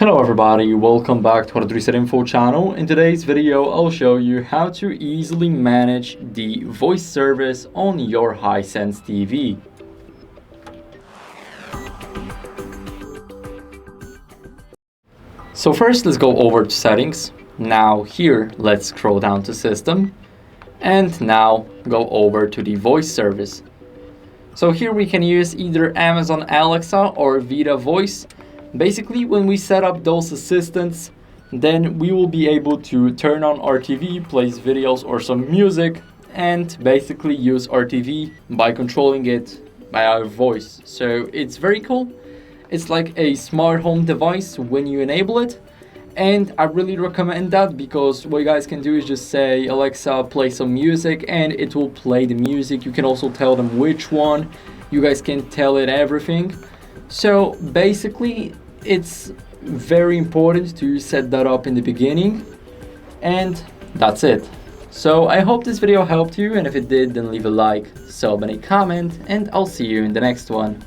Hello everybody, welcome back to HardReset.Info channel. In today's video, I'll show you how to easily manage the voice service on your HISENSE TV. So first, let's go over to settings. Now here, let's scroll down to system. And now go over to the voice service. So here we can use either Amazon Alexa or Vita voice. Basically, when we set up those assistants, then we will be able to turn on our TV, play videos or some music, and basically use our TV by controlling it by our voice. So it's very cool. It's like a smart home device when you enable it. And I really recommend that because what you guys can do is just say, Alexa, play some music, and it will play the music. You can also tell them which one. You guys can tell it everything. So basically, it's very important to set that up in the beginning, and that's it. So I hope this video helped you, and if it did, then leave a like, sub, and a comment, and I'll see you in the next one.